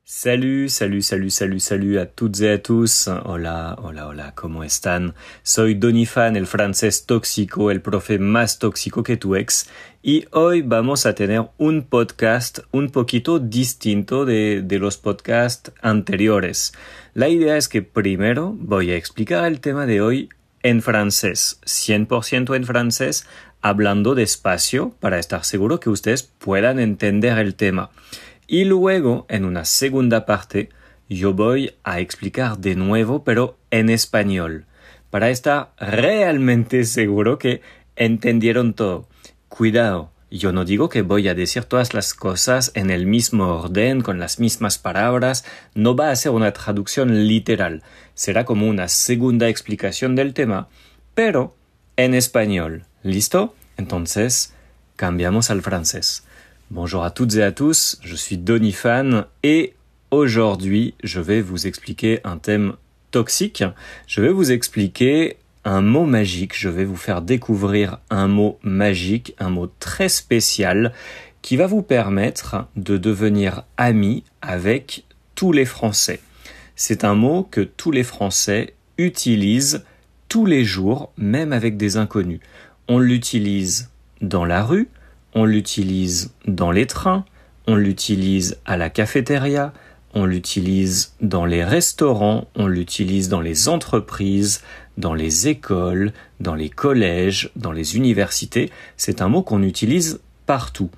Salut a toutes y a tous. Hola, ¿cómo están? Soy Donifan, el francés tóxico, el profe más tóxico que tu ex. Y hoy vamos a tener un podcast un poquito distinto de los podcasts anteriores. La idea es que primero voy a explicar el tema de hoy en francés, 100% en francés, hablando despacio para estar seguro que ustedes puedan entender el tema. Y luego, en una segunda parte, yo voy a explicar de nuevo, pero en español, para estar realmente seguro que entendieron todo. Cuidado, yo no digo que voy a decir todas las cosas en el mismo orden, con las mismas palabras, no va a ser una traducción literal, será como una segunda explicación del tema, pero en español. ¿Listo? Entonces, cambiamos al francés. Bonjour à toutes et à tous, je suis Donifan et aujourd'hui je vais vous expliquer un thème toxique. Je vais vous expliquer un mot magique, je vais vous faire découvrir un mot magique, un mot très spécial qui va vous permettre de devenir ami avec tous les Français. C'est un mot que tous les Français utilisent tous les jours, même avec des inconnus. On l'utilise dans la rue, on l'utilise dans les trains, on l'utilise à la cafétéria, on l'utilise dans les restaurants, on l'utilise dans les entreprises, dans les écoles, dans les collèges, dans les universités. C'est un mot qu'on utilise partout.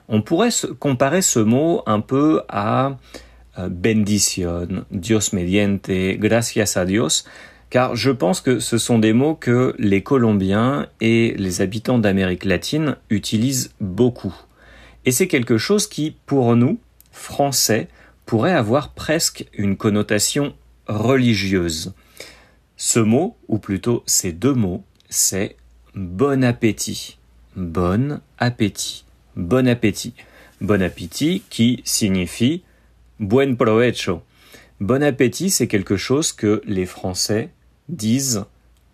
On pourrait comparer ce mot un peu à bendición, Dios mediante, gracias a Dios, car je pense que ce sont des mots que les Colombiens et les habitants d'Amérique latine utilisent beaucoup. Et c'est quelque chose qui, pour nous, Français, pourrait avoir presque une connotation religieuse. Ce mot, ou plutôt ces deux mots, c'est bon appétit. Bon appétit. Bon appétit. Bon appétit qui signifie buen provecho. Bon appétit, c'est quelque chose que les Français disent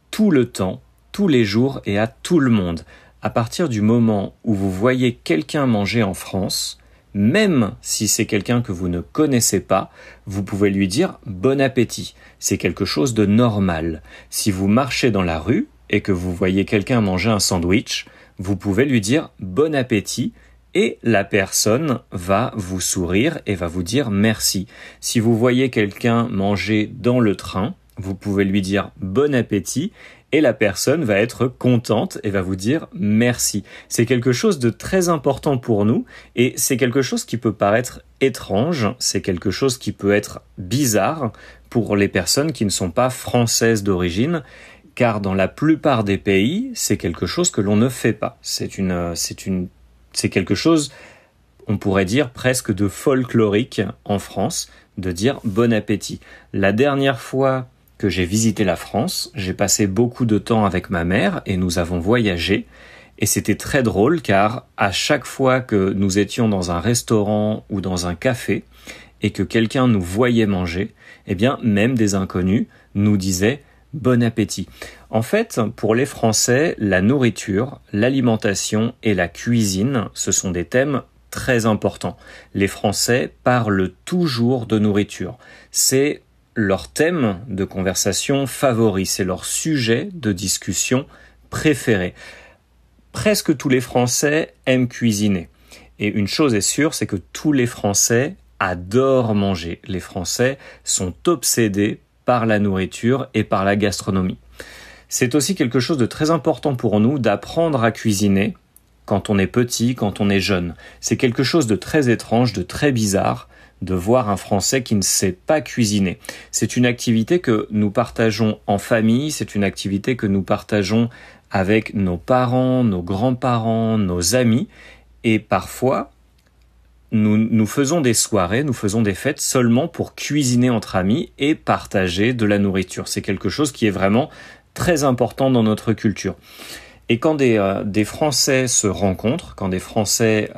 tout le temps, tous les jours et à tout le monde. À partir du moment où vous voyez quelqu'un manger en France, même si c'est quelqu'un que vous ne connaissez pas, vous pouvez lui dire bon appétit. C'est quelque chose de normal. Si vous marchez dans la rue et que vous voyez quelqu'un manger un sandwich, vous pouvez lui dire bon appétit et la personne va vous sourire et va vous dire merci. Si vous voyez quelqu'un manger dans le train, vous pouvez lui dire bon appétit et la personne va être contente et va vous dire merci. C'est quelque chose de très important pour nous et c'est quelque chose qui peut paraître étrange, c'est quelque chose qui peut être bizarre pour les personnes qui ne sont pas françaises d'origine, car dans la plupart des pays, c'est quelque chose que l'on ne fait pas. C'est quelque chose, on pourrait dire presque de folklorique en France, de dire bon appétit. La dernière fois que j'ai visité la France, j'ai passé beaucoup de temps avec ma mère et nous avons voyagé. Et c'était très drôle car à chaque fois que nous étions dans un restaurant ou dans un café et que quelqu'un nous voyait manger, eh bien même des inconnus nous disaient bon appétit. En fait, pour les Français, la nourriture, l'alimentation et la cuisine, ce sont des thèmes très importants. Les Français parlent toujours de nourriture. C'est leur thème de conversation favori, c'est leur sujet de discussion préféré. Presque tous les Français aiment cuisiner. Et une chose est sûre, c'est que tous les Français adorent manger. Les Français sont obsédés par la nourriture et par la gastronomie. C'est aussi quelque chose de très important pour nous d'apprendre à cuisiner quand on est petit, quand on est jeune. C'est quelque chose de très étrange, de très bizarre, de voir un Français qui ne sait pas cuisiner. C'est une activité que nous partageons en famille, c'est une activité que nous partageons avec nos parents, nos grands-parents, nos amis, et parfois, nous faisons des soirées, nous faisons des fêtes seulement pour cuisiner entre amis et partager de la nourriture. C'est quelque chose qui est vraiment très important dans notre culture. Et quand des Français se rencontrent, quand des Français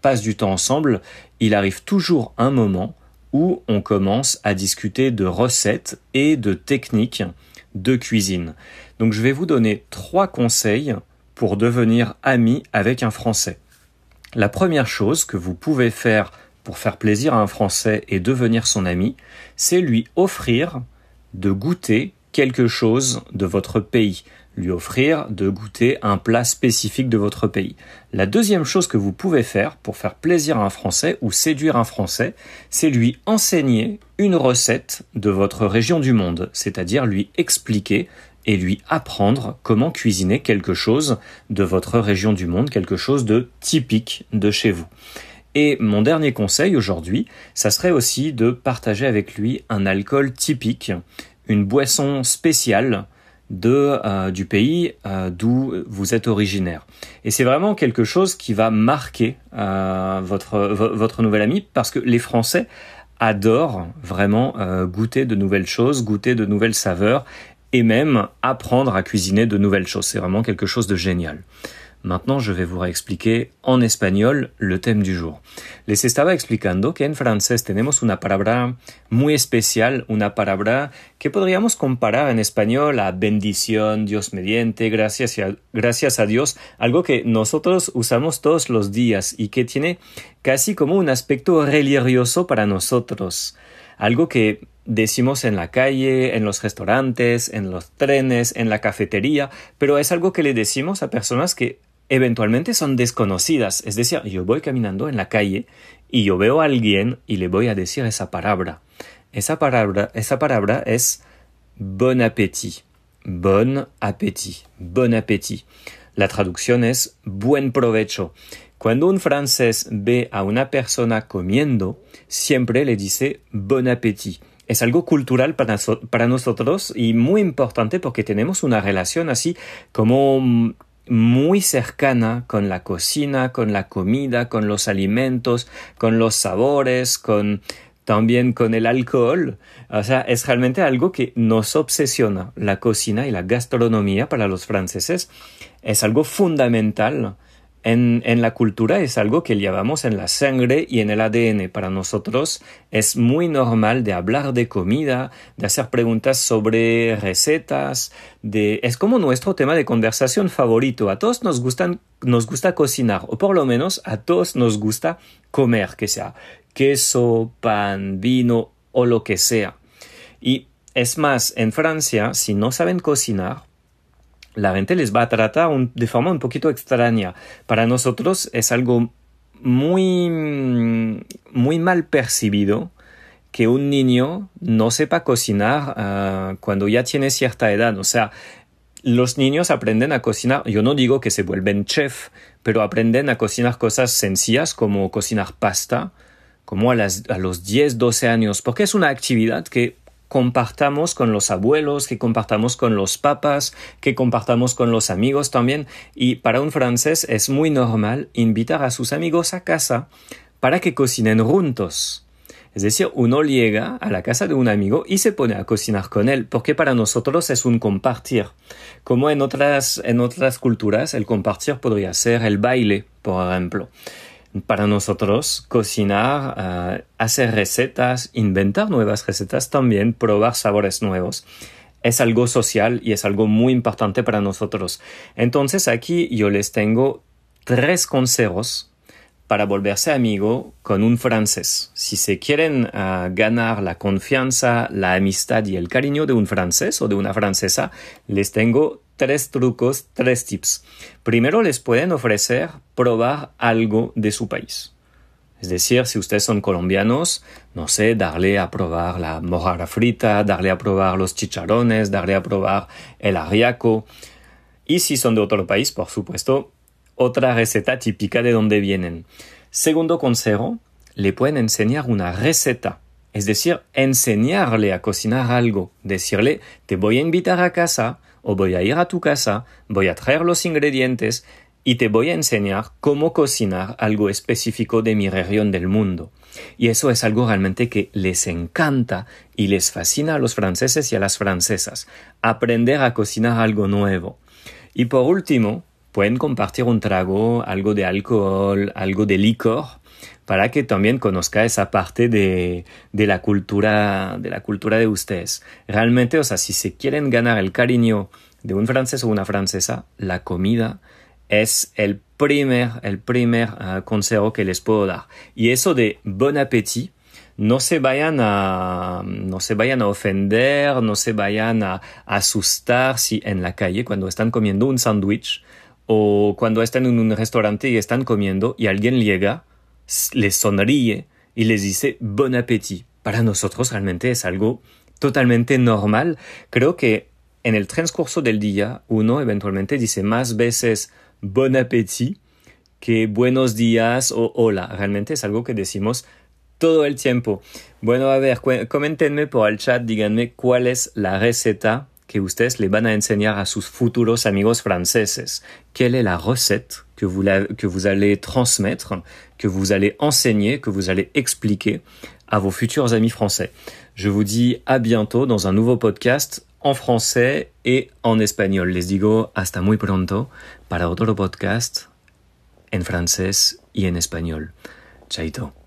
passent du temps ensemble, il arrive toujours un moment où on commence à discuter de recettes et de techniques de cuisine. Donc je vais vous donner 3 conseils pour devenir ami avec un Français. La première chose que vous pouvez faire pour faire plaisir à un Français et devenir son ami, c'est lui offrir de goûter quelque chose de votre pays, lui offrir de goûter un plat spécifique de votre pays. La deuxième chose que vous pouvez faire pour faire plaisir à un Français ou séduire un Français, c'est lui enseigner une recette de votre région du monde, c'est-à-dire lui expliquer et lui apprendre comment cuisiner quelque chose de votre région du monde, quelque chose de typique de chez vous. Et mon dernier conseil aujourd'hui, ça serait aussi de partager avec lui un alcool typique, une boisson spéciale du pays d'où vous êtes originaire. Et c'est vraiment quelque chose qui va marquer votre nouvel ami, parce que les Français adorent vraiment goûter de nouvelles choses, goûter de nouvelles saveurs et même apprendre à cuisiner de nouvelles choses. C'est vraiment quelque chose de génial. Maintenant, je vais vous réexpliquer en espagnol le thème du jour. Les estaba explicando que en francés tenemos una palabra muy especial, una palabra que podríamos comparar en español a bendición, Dios mediante, gracias a Dios, algo que nosotros usamos todos los días y que tiene casi como un aspecto religioso para nosotros. Algo que decimos en la calle, en los restaurantes, en los trenes, en la cafetería, pero es algo que le decimos a personas que eventualmente son desconocidas. Es decir, yo voy caminando en la calle y yo veo a alguien y le voy a decir esa palabra. Esa palabra es bon appétit. Bon appétit. Bon appétit. La traducción es buen provecho. Cuando un francés ve a una persona comiendo, siempre le dice bon appétit. Es algo cultural para nosotros y muy importante porque tenemos una relación así como muy cercana con la cocina, con la comida, con los alimentos, con los sabores, también con el alcohol. O sea, es realmente algo que nos obsesiona. La cocina y la gastronomía para los franceses es algo fundamental en la cultura, es algo que llevamos en la sangre y en el ADN. Para nosotros es muy normal de hablar de comida, de hacer preguntas sobre recetas, es como nuestro tema de conversación favorito. A todos nos gusta cocinar, o por lo menos a todos nos gusta comer, que sea queso, pan, vino o lo que sea. Y es más, en Francia, si no saben cocinar, la gente les va a tratar de forma un poquito extraña. Para nosotros es algo muy, muy mal percibido que un niño no sepa cocinar cuando ya tiene cierta edad. O sea, los niños aprenden a cocinar, yo no digo que se vuelven chef, pero aprenden a cocinar cosas sencillas como cocinar pasta, como a los 10, 12 años, porque es una actividad que compartamos con los abuelos, que compartamos con los papás, que compartamos con los amigos también. Y para un francés es muy normal invitar a sus amigos a casa para que cocinen juntos. Es decir, uno llega a la casa de un amigo y se pone a cocinar con él, porque para nosotros es un compartir. Como en otras culturas, el compartir podría ser el baile, por ejemplo. Para nosotros, cocinar, hacer recetas, inventar nuevas recetas también, probar sabores nuevos, es algo social y es algo muy importante para nosotros. Entonces aquí yo les tengo 3 consejos para volverse amigo con un francés. Si se quieren ganar la confianza, la amistad y el cariño de un francés o de una francesa, les tengo 3 trucos, 3 tips. Primero, les pueden ofrecer probar algo de su país. Es decir, si ustedes son colombianos, no sé, darle a probar la mojarra frita, darle a probar los chicharrones, darle a probar el ajiaco. Y si son de otro país, por supuesto, otra receta típica de donde vienen. Segundo consejo, le pueden enseñar una receta. Es decir, enseñarle a cocinar algo. Decirle, te voy a invitar a casa, o voy a ir a tu casa, voy a traer los ingredientes y te voy a enseñar cómo cocinar algo específico de mi región del mundo. Y eso es algo realmente que les encanta y les fascina a los franceses y a las francesas. Aprender a cocinar algo nuevo. Y por último, pueden compartir un trago, algo de alcohol, algo de licor, para que también conozca esa parte de la cultura de ustedes. Realmente, o sea, si se quieren ganar el cariño de un francés o una francesa, la comida es el primer consejo que les puedo dar. Y eso de bon appétit, no se vayan a ofender, no se vayan a asustar si en la calle cuando están comiendo un sándwich o cuando están en un restaurante y están comiendo y alguien llega, les sonríe y les dice bon appétit. Para nosotros realmente es algo totalmente normal. Creo que en el transcurso del día uno eventualmente dice más veces bon appétit que buenos días o hola. Realmente es algo que decimos todo el tiempo. Bueno, a ver, coméntenme por el chat, díganme cuál es la receta que ustedes le van a enseñar a sus futuros amigos franceses. Quelle est la recette que vous allez transmettre, que vous allez enseigner, que vous allez expliquer à vos futurs amis français. Je vous dis à bientôt dans un nouveau podcast en français et en espagnol. Les digo hasta muy pronto para otro podcast en francés y en español. Chaito.